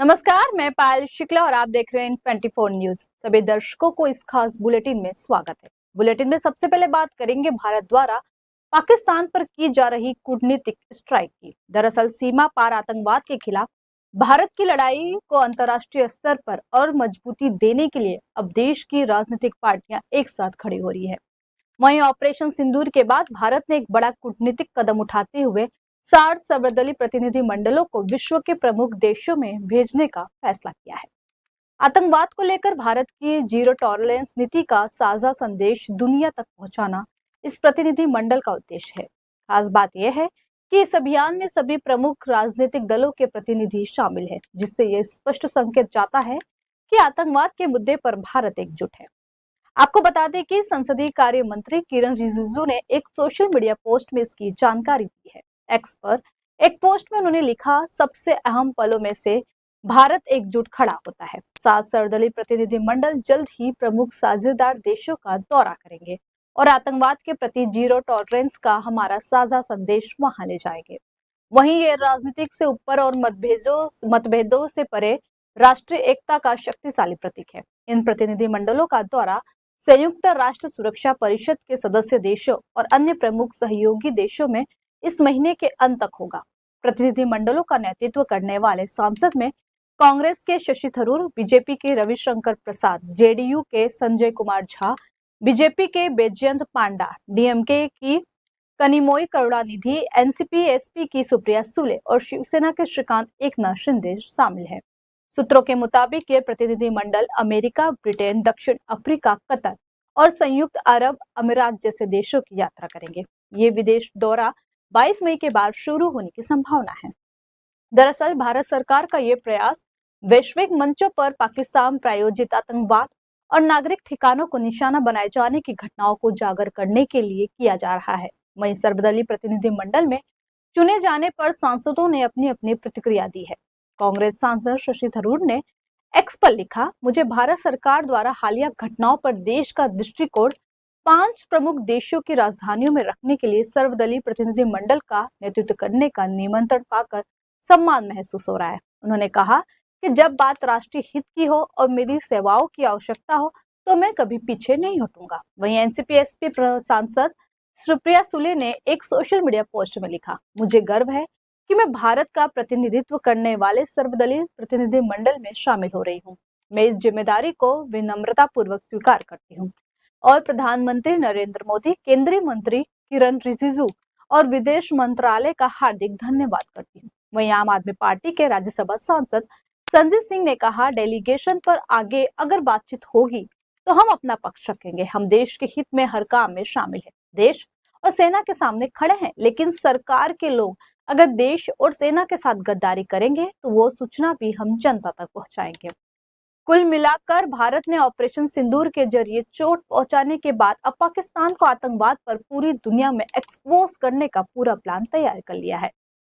नमस्कार, मैं पायल शुक्ला और आप देख रहे हैं 24 न्यूज। सभी दर्शकों को इस खास बुलेटिन में स्वागत है। बुलेटिन में सबसे पहले बात करेंगे भारत द्वारा पाकिस्तान पर की जा रही कूटनीतिक स्ट्राइक की। दरअसल सीमा पार आतंकवाद के खिलाफ भारत की लड़ाई को अंतर्राष्ट्रीय स्तर पर और मजबूती देने के लिए अब देश की राजनीतिक पार्टियां एक साथ खड़ी हो रही है। वहीं ऑपरेशन सिंदूर के बाद भारत ने एक बड़ा कूटनीतिक कदम उठाते हुए 60 सर्वदलीय प्रतिनिधि मंडलों को विश्व के प्रमुख देशों में भेजने का फैसला किया है। आतंकवाद को लेकर भारत की जीरो टॉलरेंस नीति का साझा संदेश दुनिया तक पहुंचाना इस प्रतिनिधि मंडल का उद्देश्य है। खास बात यह है कि इस अभियान में सभी प्रमुख राजनीतिक दलों के प्रतिनिधि शामिल हैं, जिससे यह स्पष्ट संकेत जाता है कि आतंकवाद के मुद्दे पर भारत एकजुट है। आपको बता दें कि संसदीय कार्य मंत्री किरण रिजिजू ने एक सोशल मीडिया पोस्ट में इसकी जानकारी दी है। एक्स पर एक पोस्ट में उन्होंने लिखा, सबसे अहम पलों में से भारत एकजुट खड़ा होता है। 7 सर्वदलीय प्रतिनिधि मंडल जल्द ही प्रमुख साझेदार देशों का दौरा करेंगे और आतंकवाद के प्रति जीरो टॉलरेंस का हमारा साझा संदेश वहां ले जाएंगे। वहीं ये राजनीतिक से ऊपर और मतभेदों से परे राष्ट्रीय एकता का शक्तिशाली प्रतीक है। इन प्रतिनिधि मंडलों का दौरा संयुक्त राष्ट्र सुरक्षा परिषद के सदस्य देशों और अन्य प्रमुख सहयोगी देशों में इस महीने के अंत तक होगा। प्रतिनिधि मंडलों का नेतृत्व करने वाले सांसद में कांग्रेस के शशि थरूर, बीजेपी के रविशंकर प्रसाद, जेडीयू के संजय कुमार झा, बीजेपी के बैजयंत पांडा, डीएमके की कनिमोई करुणानिधि, एनसीपी एसपी की सुप्रिया सुले और शिवसेना के श्रीकांत एकनाथ शिंदे शामिल हैं। सूत्रों के मुताबिक ये प्रतिनिधि मंडल अमेरिका, ब्रिटेन, दक्षिण अफ्रीका, कतर और संयुक्त अरब अमीरात जैसे देशों की यात्रा करेंगे। ये विदेश दौरा 22 मई के बाद शुरू होने की संभावना है। दरअसल भारत सरकार का ये प्रयास वैश्विक मंचों पर पाकिस्तान प्रायोजित आतंकवाद और नागरिक ठिकानों को निशाना बनाए जाने की घटनाओं को उजागर करने के लिए किया जा रहा है। वहीं सर्वदलीय प्रतिनिधि मंडल में चुने जाने पर सांसदों ने अपनी अपनी प्रतिक्रिया दी है। कांग्रेस सांसद शशि थरूर ने एक्स पर लिखा, मुझे भारत सरकार द्वारा हालिया घटनाओं पर देश का दृष्टिकोण 5 प्रमुख देशों की राजधानियों में रखने के लिए सर्वदलीय प्रतिनिधि मंडल का नेतृत्व करने का निमंत्रण पाकर सम्मान महसूस हो रहा है। उन्होंने कहा कि जब बात राष्ट्रीय हित की हो और मेरी सेवाओं की आवश्यकता हो तो मैं कभी पीछे नहीं हटूंगा। वहीं एनसीपी एसपी सांसद सुप्रिया सुले ने एक सोशल मीडिया पोस्ट में लिखा, मुझे गर्व है कि मैं भारत का प्रतिनिधित्व करने वाले सर्वदलीय प्रतिनिधि मंडल में शामिल हो रही हूँ। मैं इस जिम्मेदारी को विनम्रता पूर्वक स्वीकार करती हूँ और प्रधानमंत्री नरेंद्र मोदी, केंद्रीय मंत्री किरण रिजिजू और विदेश मंत्रालय का हार्दिक धन्यवाद करती हूँ। वहीं आम आदमी पार्टी के राज्यसभा सांसद संजय सिंह ने कहा, डेलीगेशन पर आगे अगर बातचीत होगी तो हम अपना पक्ष रखेंगे। हम देश के हित में हर काम में शामिल हैं। देश और सेना के सामने खड़े हैं, लेकिन सरकार के लोग अगर देश और सेना के साथ गद्दारी करेंगे तो वो सूचना भी हम जनता तक पहुंचाएंगे। कुल मिलाकर भारत ने ऑपरेशन सिंदूर के जरिए चोट पहुंचाने के बाद अब पाकिस्तान को आतंकवाद पर पूरी दुनिया में एक्सपोज करने का पूरा प्लान तैयार कर लिया है।